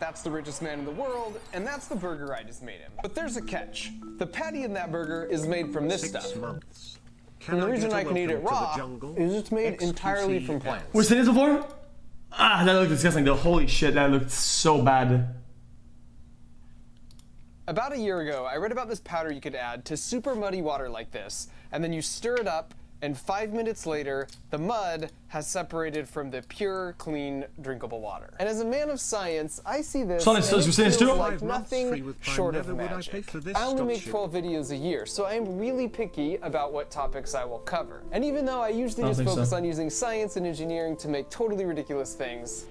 that's the richest man in the world, and that's the burger I just made him. But there's a catch. The patty in that burger is made from this stuff. And the reason I can eat it raw is it's made entirely from plants. We've seen this before? Ah, that looked disgusting though. Holy shit, that looked so bad. About a year ago, I read about this powder you could add to super muddy water like this, and then you stir it up, and 5 minutes later, the mud has separated from the pure, clean, drinkable water. And as a man of science, I see this and it feels like nothing short of magic. I only make 12 videos a year, so I am really picky about what topics I will cover. And even though I usually just focus on using science and engineering to make totally ridiculous things,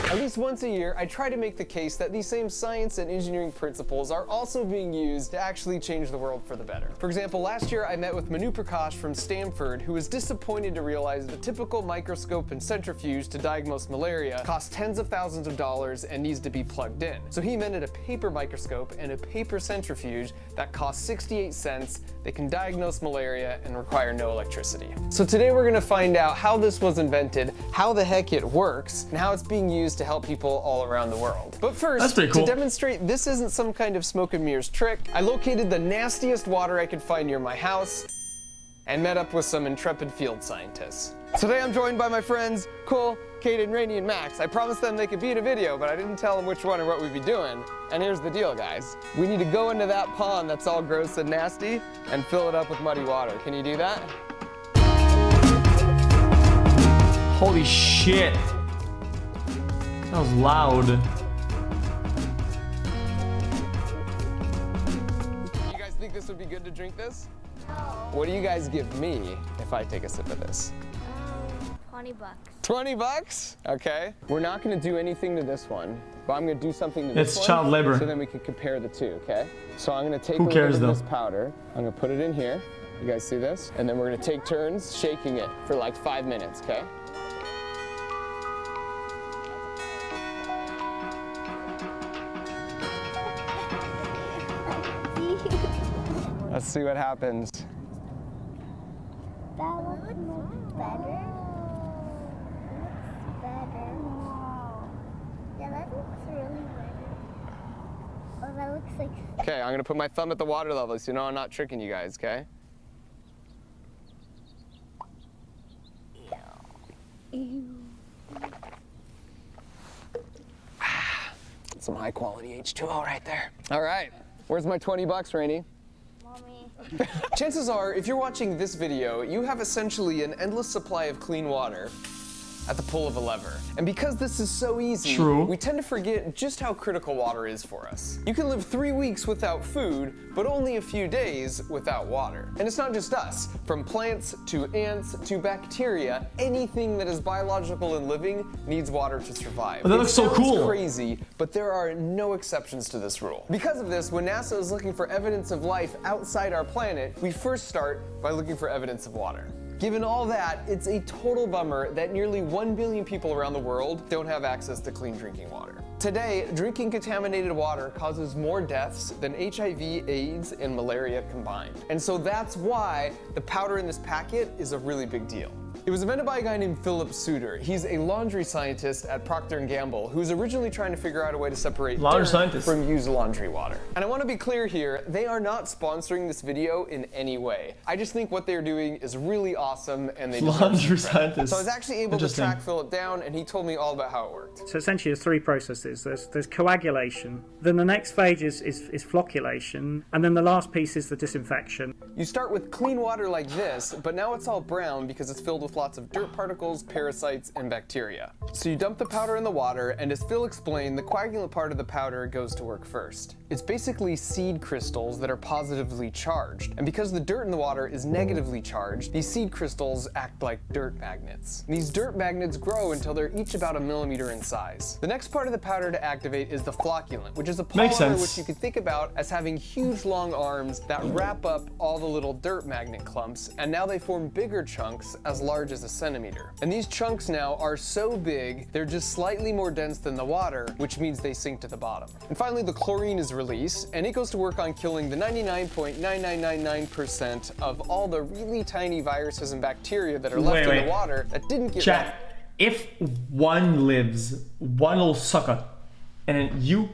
at least once a year, I try to make the case that these same science and engineering principles are also being used to actually change the world for the better. For example, last year I met with Manu Prakash from Stanford, who was disappointed to realize the typical microscope and centrifuge to diagnose malaria costs tens of thousands of dollars and needs to be plugged in. So he invented a paper microscope and a paper centrifuge that costs 68 cents. They can diagnose malaria and require no electricity. So today we're gonna find out how this was invented, how the heck it works, and how it's being used to help people all around the world. But first, to demonstrate this isn't some kind of smoke and mirrors trick, I located the nastiest water I could find near my house and met up with some intrepid field scientists. Today I'm joined by my friends Cole, Caden, Rainey, and Max. I promised them they could be in a video, but I didn't tell them which one or what we'd be doing. And here's the deal, guys. We need to go into that pond that's all gross and nasty and fill it up with muddy water. Can you do that? Holy shit. That was loud. You guys think this would be good to drink this? No. What do you guys give me if I take a sip of this? 20 bucks. 20 bucks? Okay. We're not gonna do anything to this one, but I'm gonna do something to this one. It's child labor. So then we can compare the two, okay? So I'm gonna take a little bit of this powder. I'm gonna put it in here. You guys see this? And then we're gonna take turns shaking it for like 5 minutes, okay? Let's see what happens. That looks better. Yeah, that looks really better. Oh, that looks like... Okay, I'm gonna put my thumb at the water level so you know I'm not tricking you guys, okay? Ew. Some high quality H2O right there. All right, where's my 20 bucks, Rainey? Mommy. Chances are, if you're watching this video, you have essentially an endless supply of clean water at the pull of a lever. And because this is so easy, we tend to forget just how critical water is for us. You can live 3 weeks without food, but only a few days without water. And it's not just us. From plants to ants to bacteria, anything that is biological and living needs water to survive. Oh, that looks so cool. It's crazy, but there are no exceptions to this rule. Because of this, when NASA is looking for evidence of life outside our planet, we first start by looking for evidence of water. Given all that, it's a total bummer that nearly 1 billion people around the world don't have access to clean drinking water. Today, drinking contaminated water causes more deaths than HIV, AIDS, and malaria combined. And so that's why the powder in this packet is a really big deal. It was invented by a guy named Philip Suter. He's a laundry scientist at Procter & Gamble who was originally trying to figure out a way to separate dirt from used laundry water. And I want to be clear here, they are not sponsoring this video in any way. I just think what they're doing is really awesome and they deserve laundry scientist. So I was actually able to track Philip down and he told me all about how it worked. So essentially there's three processes. There's coagulation, then the next phase is flocculation, and then the last piece is the disinfection. You start with clean water like this, but now it's all brown because it's filled with lots of dirt particles, parasites, and bacteria. So you dump the powder in the water, and as Phil explained, the coagulant part of the powder goes to work first. It's basically seed crystals that are positively charged, and because the dirt in the water is negatively charged, these seed crystals act like dirt magnets. And these dirt magnets grow until they're each about 1 millimeter in size. The next part of the powder to activate is the flocculant, which is a polymer which you could think about as having huge long arms that wrap up all the little dirt magnet clumps, and now they form bigger chunks as large as a centimeter. And these chunks now are so big, they're just slightly more dense than the water, which means they sink to the bottom. And finally, the chlorine is released, and it goes to work on killing the 99.9999% of all the really tiny viruses and bacteria that are left in the water that didn't get Chat. if one lives, one little sucker, and then you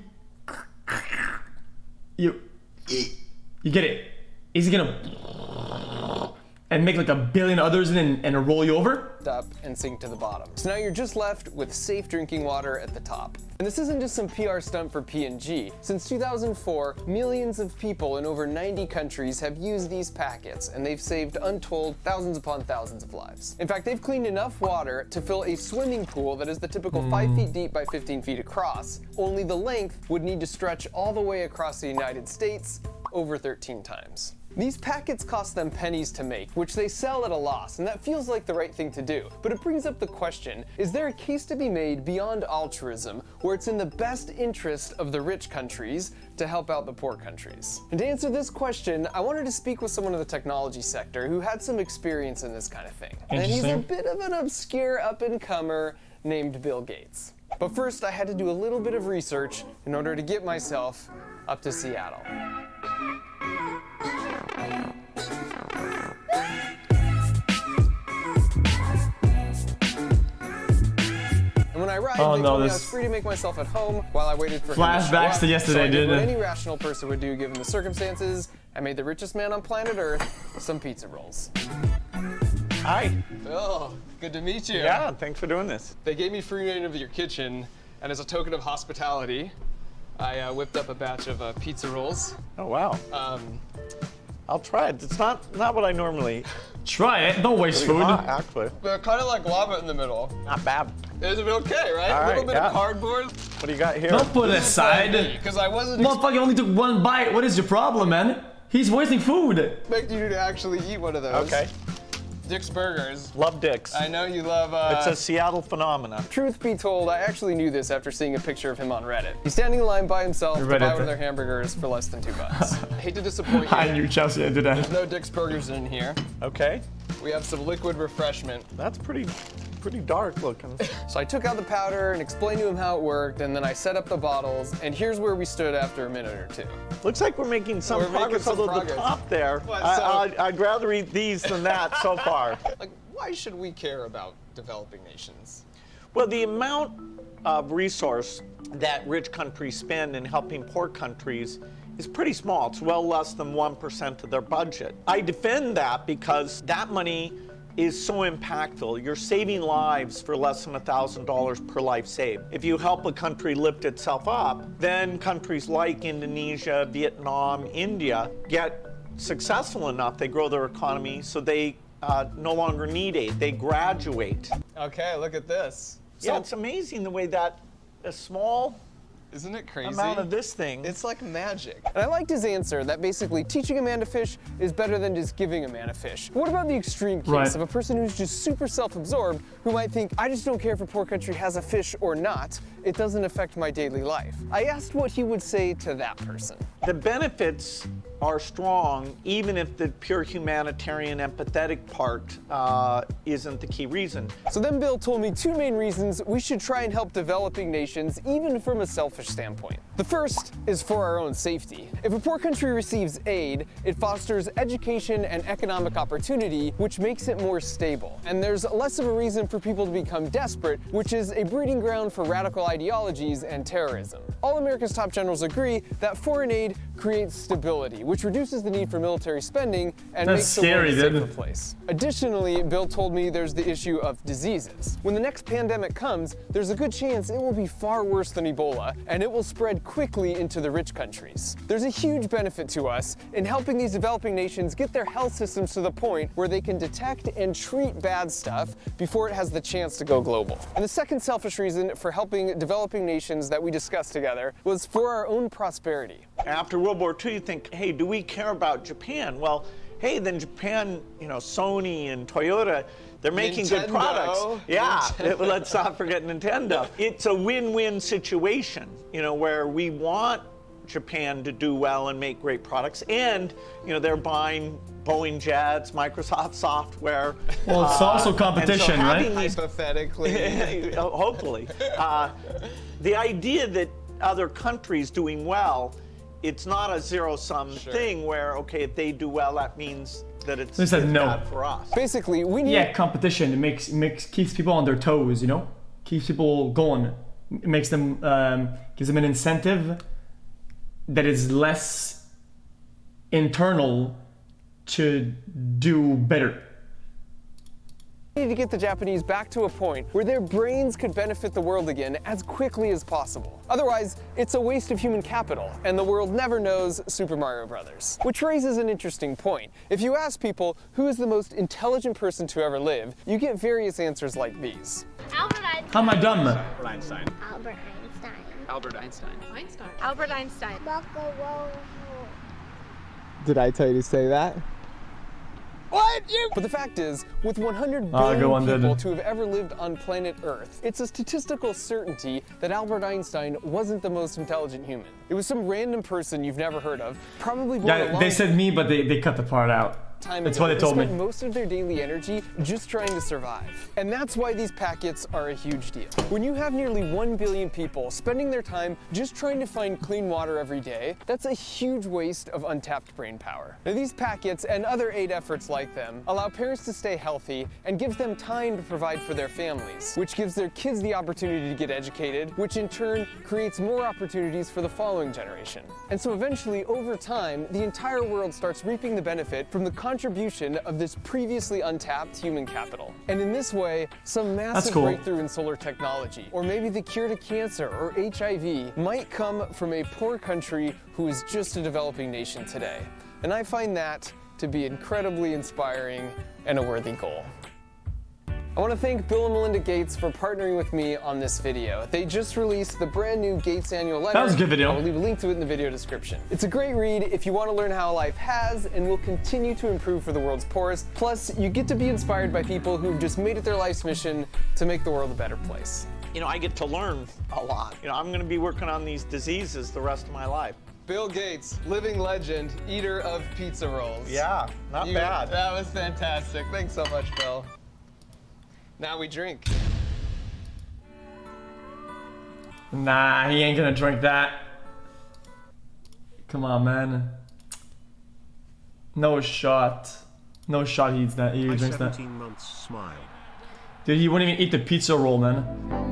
get it, is he gonna and make like a billion others and roll you over? Up and sink to the bottom. So now you're just left with safe drinking water at the top. And this isn't just some PR stunt for P&G. Since 2004, millions of people in over 90 countries have used these packets, and they've saved untold thousands upon thousands of lives. In fact, they've cleaned enough water to fill a swimming pool that is the typical 5 feet deep by 15 feet across. Only the length would need to stretch all the way across the United States over 13 times. These packets cost them pennies to make, which they sell at a loss, and that feels like the right thing to do. But it brings up the question, is there a case to be made beyond altruism, where it's in the best interest of the rich countries to help out the poor countries? And to answer this question, I wanted to speak with someone in the technology sector who had some experience in this kind of thing. And he's a bit of an obscure up-and-comer named Bill Gates. But first, I had to do a little bit of research in order to get myself up to Seattle. When I arrived, they told me I was free to make myself at home while I waited for flashbacks to yesterday, so I did what didn't it? any rational person would do given the circumstances. I made the richest man on planet Earth some pizza rolls. Hi. Oh, good to meet you. Yeah, thanks for doing this. They gave me free reign of your kitchen, and as a token of hospitality, I whipped up a batch of pizza rolls. Oh, wow. I'll try it. It's not what I normally eat. Try it. Don't waste food. Actually. They're kind of like lava in the middle. Not bad. Is it okay, right? All A little right, bit of cardboard. What do you got here? Don't put it aside. Because I wasn't Motherfucker only took one bite. What is your problem, man? He's wasting food. expecting you to actually eat one of those. Okay. Dick's Burgers. Love Dick's. I know you love. It's a Seattle phenomenon. Truth be told, I actually knew this after seeing a picture of him on Reddit. He's standing in line by himself to buy one of their hamburgers for less than $2. I hate to disappoint you. I knew Chelsea did that. There's no Dick's Burgers in here. Okay. We have some liquid refreshment. That's pretty dark looking. So I took out the powder and explained to him how it worked, and then I set up the bottles, and here's where we stood after a minute or two. Looks like we're making some progress, some although progress. the top there. What, I'd rather eat these than that so far. Like, why should we care about developing nations? Well, the amount of resource that rich countries spend in helping poor countries is pretty small. It's well less than 1% of their budget. I defend that because that money is so impactful. You're saving lives for less than $1,000 per life saved. If you help a country lift itself up, then countries like Indonesia, Vietnam, India get successful enough. They grow their economy so they no longer need aid. They graduate. Okay, look at this. Yeah, it's amazing the way that a small Isn't it crazy? amount of this thing. It's like magic. And I liked his answer that basically teaching a man to fish is better than just giving a man a fish. What about the extreme case of a person who's just super self-absorbed who might think, I just don't care if a poor country has a fish or not. It doesn't affect my daily life. I asked what he would say to that person. The benefits are strong, even if the pure humanitarian empathetic part isn't the key reason. So then Bill told me two main reasons we should try and help developing nations, even from a selfish standpoint. The first is for our own safety. If a poor country receives aid, it fosters education and economic opportunity, which makes it more stable. And there's less of a reason for people to become desperate, which is a breeding ground for radical ideologies and terrorism. All America's top generals agree that foreign aid creates stability, which reduces the need for military spending and makes the world a safer place. Additionally, Bill told me there's the issue of diseases. When the next pandemic comes, there's a good chance it will be far worse than Ebola, and it will spread quickly into the rich countries. There's a huge benefit to us in helping these developing nations get their health systems to the point where they can detect and treat bad stuff before it has the chance to go global. And the second selfish reason for helping developing nations that we discussed together was for our own prosperity. After World War II, you think, hey, do we care about Japan? Well, hey, then Japan, Sony and Toyota, they're making good products. Yeah, let's not forget Nintendo. It's a win-win situation, where we want Japan to do well and make great products, and they're buying Boeing jets, Microsoft software. Well, it's also competition, right? Hypothetically. Hopefully. The idea that other countries doing well, it's not a zero-sum thing where, okay, if they do well, that means that it's, They said it's no. bad for us. Basically, we need Yeah, competition. It keeps people on their toes, you know? Keeps people going. It makes them, gives them an incentive that is less internal to do better. We need to get the Japanese back to a point where their brains could benefit the world again as quickly as possible. Otherwise, it's a waste of human capital, and the world never knows Super Mario Brothers. Which raises an interesting point. If you ask people who is the most intelligent person to ever live, you get various answers like these. Albert Einstein. How am I dumb? Albert Einstein. Albert Einstein. Albert Einstein. Einstein. Albert Einstein. Did I tell you to say that? What? But the fact is, with 100 billion people to have ever lived on planet Earth, it's a statistical certainty that Albert Einstein wasn't the most intelligent human. It was some random person you've never heard of, probably born Yeah, they said me, but they cut the part out. That's what they told me. Spent most of their daily energy just trying to survive. And that's why these packets are a huge deal. When you have nearly 1 billion people spending their time just trying to find clean water every day, that's a huge waste of untapped brain power. Now, these packets and other aid efforts like them allow parents to stay healthy and gives them time to provide for their families, which gives their kids the opportunity to get educated, which in turn creates more opportunities for the following generation. And so eventually, over time, the entire world starts reaping the benefit from the contribution of this previously untapped human capital. And in this way, some massive breakthrough in solar technology, or maybe the cure to cancer or HIV, might come from a poor country who is just a developing nation today. And I find that to be incredibly inspiring and a worthy goal. I want to thank Bill and Melinda Gates for partnering with me on this video. They just released the brand new Gates annual letter. That was a good video. I'll leave a link to it in the video description. It's a great read if you want to learn how life has and will continue to improve for the world's poorest. Plus, you get to be inspired by people who've just made it their life's mission to make the world a better place. You know, I get to learn a lot. You know, I'm going to be working on these diseases the rest of my life. Bill Gates, living legend, eater of pizza rolls. Yeah, not bad. That was fantastic. Thanks so much, Bill. Now we drink. Nah, he ain't gonna drink that. Come on, man. No shot. No shot he eats that. He drinks that. 17 months smile. Dude, he wouldn't even eat the pizza roll, man.